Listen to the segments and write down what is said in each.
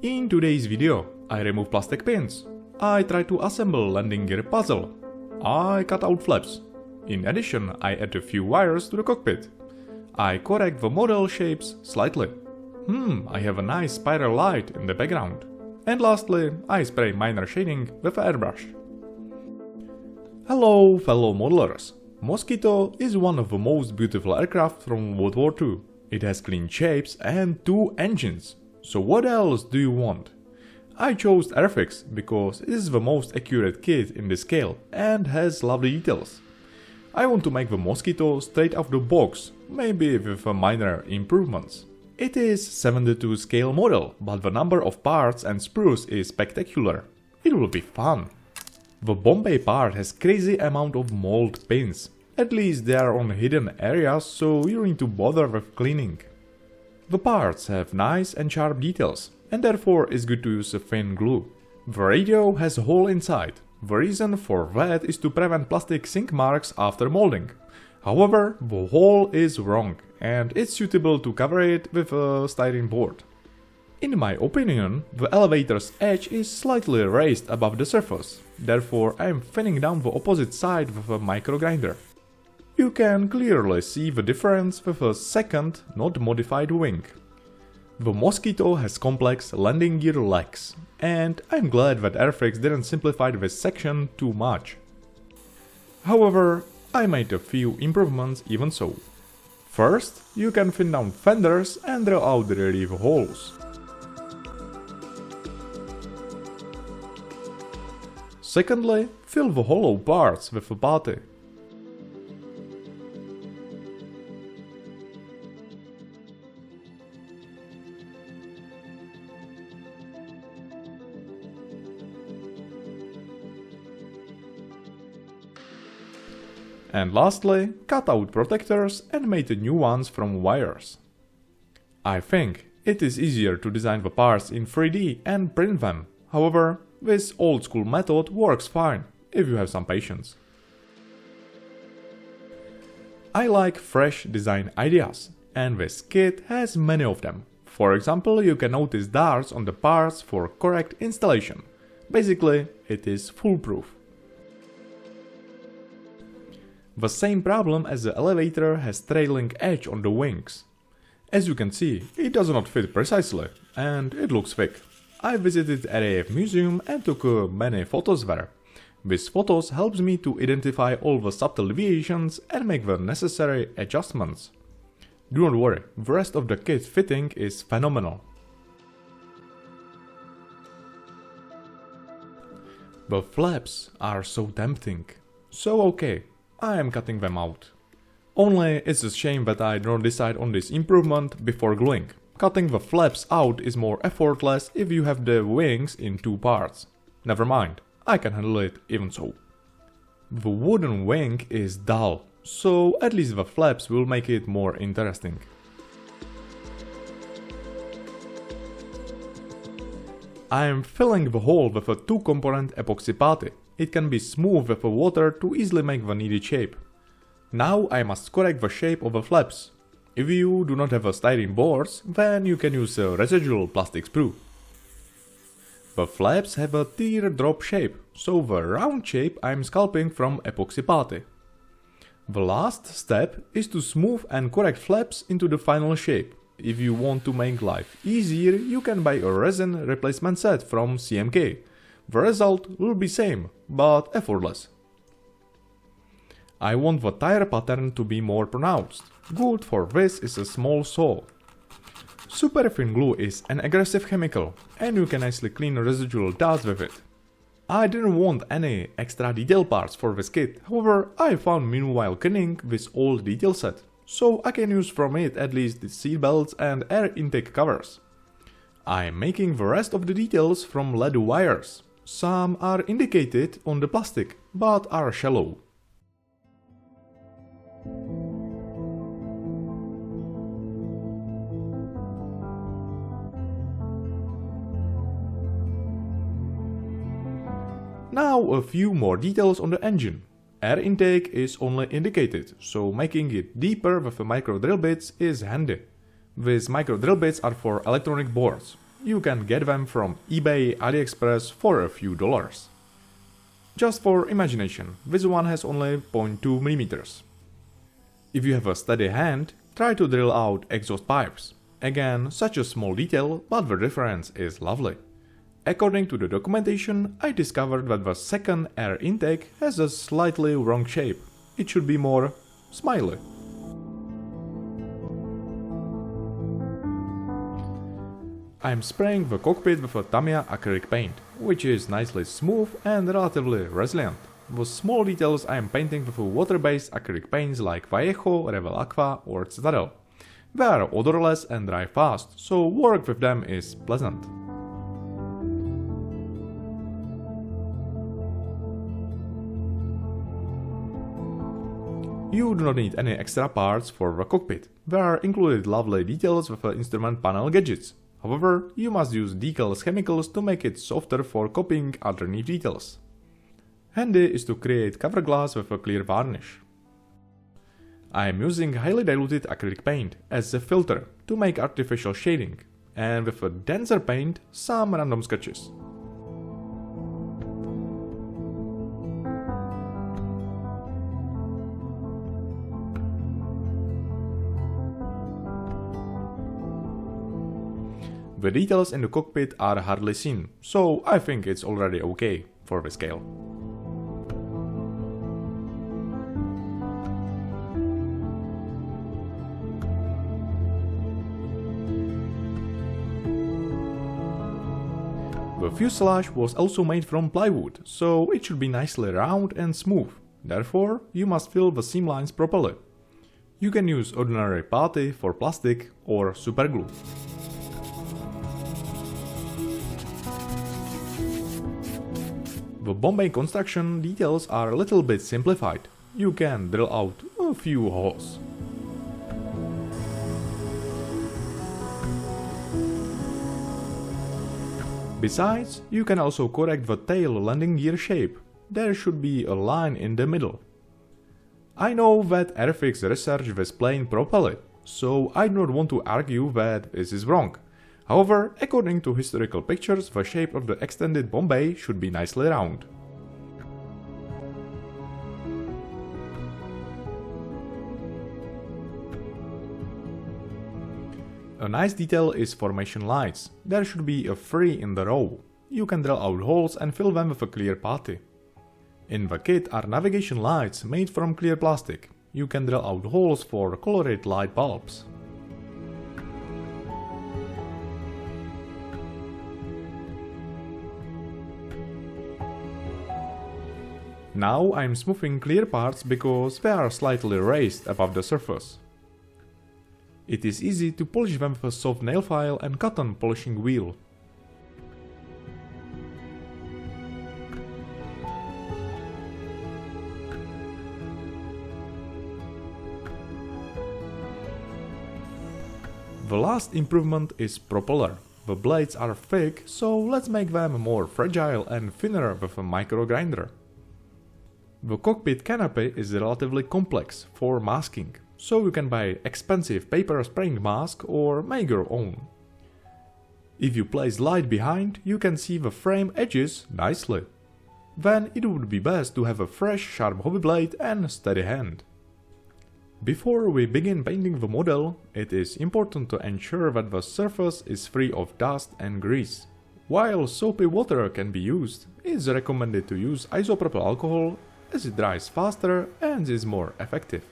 In today's video, I remove plastic pins, I try to assemble landing gear puzzle, I cut out flaps. In addition, I add a few wires to the cockpit. I correct the model shapes slightly. I have a nice spiral light in the background. And lastly, I spray minor shading with an airbrush. Hello fellow modelers. Mosquito is one of the most beautiful aircraft from World War II. It has clean shapes and 2 engines. So what else do you want? I chose Airfix because it is the most accurate kit in the scale and has lovely details. I want to make the Mosquito straight off the box, maybe with minor improvements. It is 72 scale model, but the number of parts and sprues is spectacular. It will be fun. The Bombay part has crazy amount of mold pins. At least they are on hidden areas, so you don't need to bother with cleaning. The parts have nice and sharp details, and therefore it's good to use a thin glue. The radio has a hole inside. The reason for that is to prevent plastic sink marks after molding. However, the hole is wrong, and it's suitable to cover it with a styrene board. In my opinion, the elevator's edge is slightly raised above the surface, therefore I am thinning down the opposite side with a micro grinder. You can clearly see the difference with a second, not modified wing. The Mosquito has complex landing gear legs, and I'm glad that Airfix didn't simplify this section too much. However, I made a few improvements even so. First, you can thin down fenders and drill out the relief holes. Secondly, fill the hollow parts with a putty. And lastly, cut out protectors and made new ones from wires. I think it is easier to design the parts in 3D and print them. However, this old school method works fine, if you have some patience. I like fresh design ideas, and this kit has many of them. For example, you can notice darts on the parts for correct installation. Basically, it is foolproof. The same problem as the elevator has trailing edge on the wings. As you can see, it does not fit precisely, and it looks thick. I visited RAF museum and took many photos there. These photos helps me to identify all the subtle deviations and make the necessary adjustments. Do not worry, the rest of the kit fitting is phenomenal. The flaps are so tempting. So okay, I am cutting them out. Only it's a shame that I don't decide on this improvement before gluing. Cutting the flaps out is more effortless if you have the wings in 2 parts. Never mind, I can handle it even so. The wooden wing is dull, so at least the flaps will make it more interesting. I am filling the hole with a 2-component epoxy putty. It can be smooth with the water to easily make the needed shape. Now I must correct the shape of the flaps. If you do not have a styrene boards, then you can use a residual plastic sprue. The flaps have a teardrop shape, so the round shape I am sculpting from epoxy putty. The last step is to smooth and correct flaps into the final shape. If you want to make life easier, you can buy a resin replacement set from CMK. The result will be same, but effortless. I want the tire pattern to be more pronounced. Good for this is a small saw. Super thin glue is an aggressive chemical, and you can nicely clean residual dust with it. I didn't want any extra detail parts for this kit, however I found meanwhile cleaning this old detail set, so I can use from it at least the seat belts and air intake covers. I am making the rest of the details from lead wires. Some are indicated on the plastic, but are shallow. Now a few more details on the engine. Air intake is only indicated, so making it deeper with the micro drill bits is handy. These micro drill bits are for electronic boards. You can get them from eBay, AliExpress for a few dollars. Just for imagination, this one has only 0.2 mm. If you have a steady hand, try to drill out exhaust pipes. Again, such a small detail, but the difference is lovely. According to the documentation, I discovered that the second air intake has a slightly wrong shape. It should be more smiley. I am spraying the cockpit with a Tamiya acrylic paint, which is nicely smooth and relatively resilient. The small details I am painting with water-based acrylic paints like Vallejo, Revell Aqua or Citadel. They are odorless and dry fast, so work with them is pleasant. You do not need any extra parts for the cockpit. There are included lovely details with the instrument panel gadgets. However, you must use decals chemicals to make it softer for copying underneath details. Handy is to create cover glass with a clear varnish. I am using highly diluted acrylic paint as a filter to make artificial shading, and with a denser paint, some random sketches. The details in the cockpit are hardly seen, so I think it's already okay for the scale. The fuselage was also made from plywood, so it should be nicely round and smooth. Therefore, you must fill the seam lines properly. You can use ordinary putty for plastic or superglue. The Bombay construction details are a little bit simplified. You can drill out a few holes. Besides, you can also correct the tail landing gear shape. There should be a line in the middle. I know that Airfix researched this plane properly, so I do not want to argue that this is wrong. However, according to historical pictures, the shape of the extended Bombay should be nicely round. A nice detail is formation lights. There should be a 3 in the row. You can drill out holes and fill them with a clear putty. In the kit are navigation lights made from clear plastic. You can drill out holes for colored light bulbs. Now I am smoothing clear parts because they are slightly raised above the surface. It is easy to polish them with a soft nail file and cotton polishing wheel. The last improvement is propeller. The blades are thick, so let's make them more fragile and thinner with a micro grinder. The cockpit canopy is relatively complex for masking, so you can buy expensive paper spraying mask or make your own. If you place light behind, you can see the frame edges nicely. Then it would be best to have a fresh sharp hobby blade and steady hand. Before we begin painting the model, it is important to ensure that the surface is free of dust and grease. While soapy water can be used, it is recommended to use isopropyl alcohol as it dries faster and is more effective.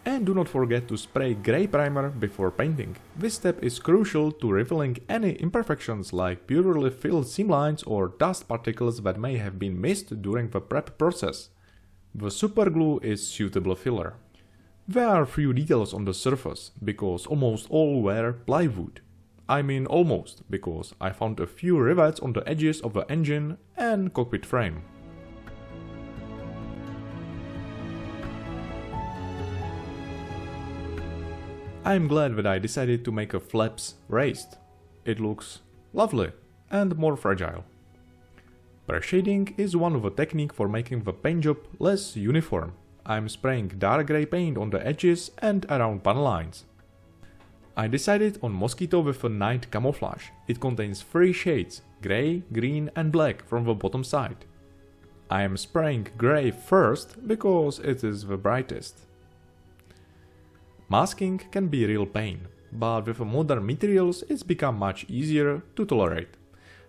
And do not forget to spray grey primer before painting. This step is crucial to revealing any imperfections like purely filled seam lines or dust particles that may have been missed during the prep process. The superglue is suitable filler. There are few details on the surface, because almost all were plywood. I mean almost, because I found a few rivets on the edges of the engine and cockpit frame. I am glad that I decided to make the flaps raised. It looks lovely and more fragile. Pre-shading is one of the techniques for making the paint job less uniform. I am spraying dark grey paint on the edges and around panel lines. I decided on Mosquito with a night camouflage. It contains 3 shades, grey, green and black from the bottom side. I am spraying grey first because it is the brightest. Masking can be real pain, but with modern materials it's become much easier to tolerate.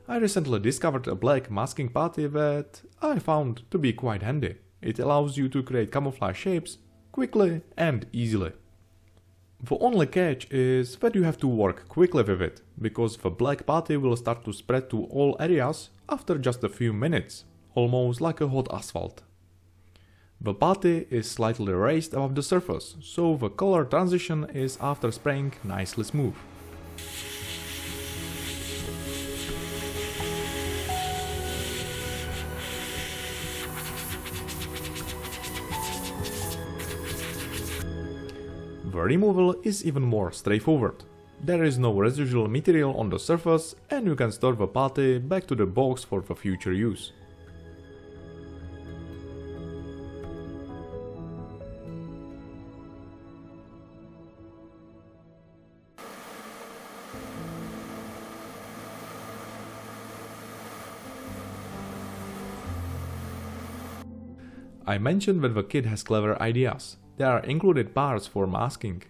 I recently discovered a black masking putty that I found to be quite handy. It allows you to create camouflage shapes quickly and easily. The only catch is that you have to work quickly with it, because the black putty will start to spread to all areas after just a few minutes, almost like a hot asphalt. The putty is slightly raised above the surface, so the color transition is after spraying nicely smooth. The removal is even more straightforward. There is no residual material on the surface and you can store the putty back to the box for the future use. I mentioned that the kit has clever ideas. There are included parts for masking.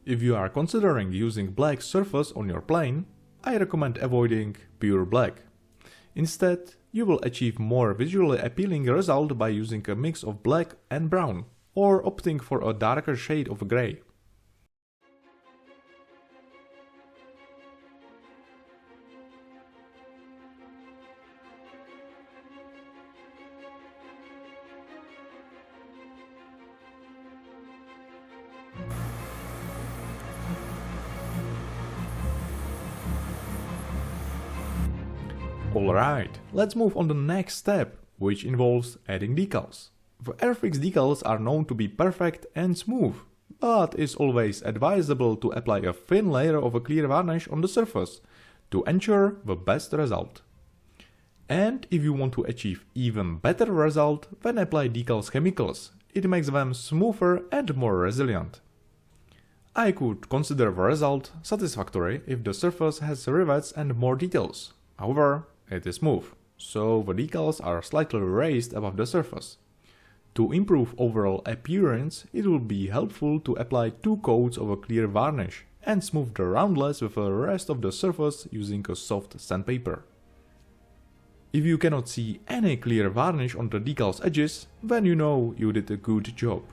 If you are considering using black surface on your plane, I recommend avoiding pure black. Instead, you will achieve more visually appealing result by using a mix of black and brown, or opting for a darker shade of grey. Alright, let's move on to the next step, which involves adding decals. The Airfix decals are known to be perfect and smooth, but it's always advisable to apply a thin layer of a clear varnish on the surface to ensure the best result. And if you want to achieve even better result, then apply decals chemicals. It makes them smoother and more resilient. I could consider the result satisfactory if the surface has rivets and more details. However, it is smooth, so the decals are slightly raised above the surface. To improve overall appearance, it will be helpful to apply 2 coats of a clear varnish and smooth the roundlets with the rest of the surface using a soft sandpaper. If you cannot see any clear varnish on the decals edges, then you know you did a good job.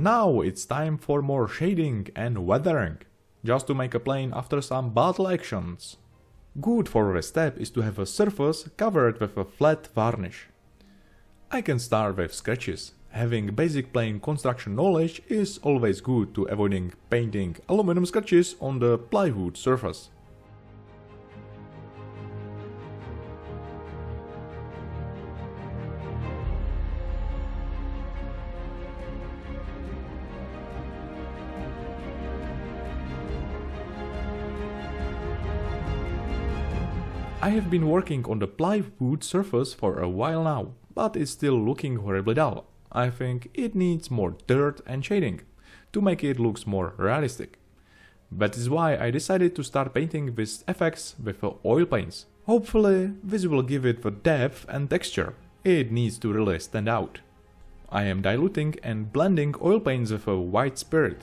Now it's time for more shading and weathering, just to make a plane after some battle actions. Good for this step is to have a surface covered with a flat varnish. I can start with scratches. Having basic plane construction knowledge is always good to avoiding painting aluminum scratches on the plywood surface. I have been working on the plywood surface for a while now, but it's still looking horribly dull. I think it needs more dirt and shading to make it look more realistic. That is why I decided to start painting these effects with oil paints. Hopefully this will give it the depth and texture it needs to really stand out. I am diluting and blending oil paints with a white spirit.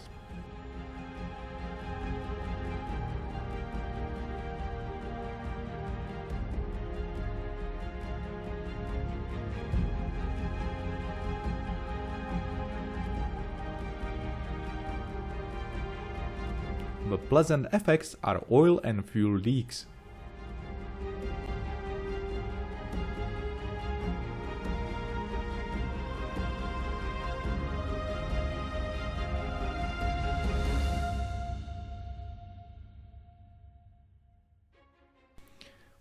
The pleasant effects are oil and fuel leaks.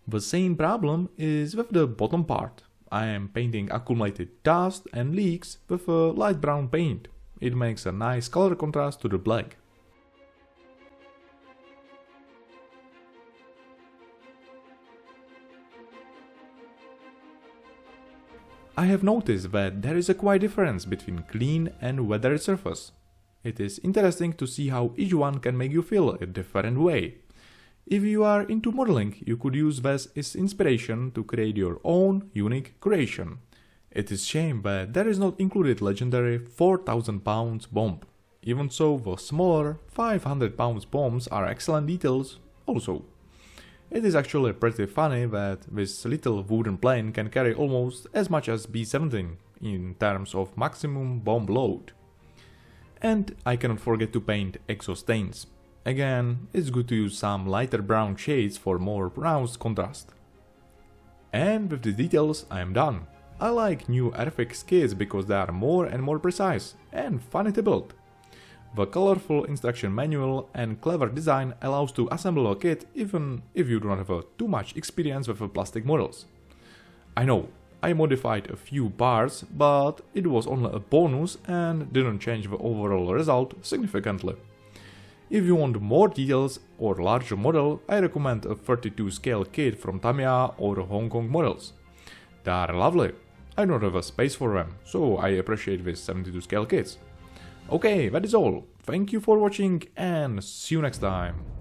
The same problem is with the bottom part. I am painting accumulated dust and leaks with a light brown paint. It makes a nice color contrast to the black. I have noticed that there is a quite difference between clean and weathered surface. It is interesting to see how each one can make you feel a different way. If you are into modeling, you could use this as inspiration to create your own unique creation. It is a shame that there is not included legendary 4000 pounds bomb. Even so, the smaller 500 pounds bombs are excellent details also. It is actually pretty funny that this little wooden plane can carry almost as much as B.XVI in terms of maximum bomb load. And I cannot forget to paint exhaust stains. Again, it's good to use some lighter brown shades for more pronounced contrast. And with the details I am done. I like new Airfix kits because they are more and more precise and funny to build. The colorful instruction manual and clever design allows to assemble a kit even if you do not have too much experience with plastic models. I know, I modified a few parts, but it was only a bonus and didn't change the overall result significantly. If you want more details or larger model, I recommend a 32 scale kit from Tamiya or Hong Kong models. They are lovely. I don't have a space for them, so I appreciate these 72 scale kits. Okay, that is all. Thank you for watching and see you next time.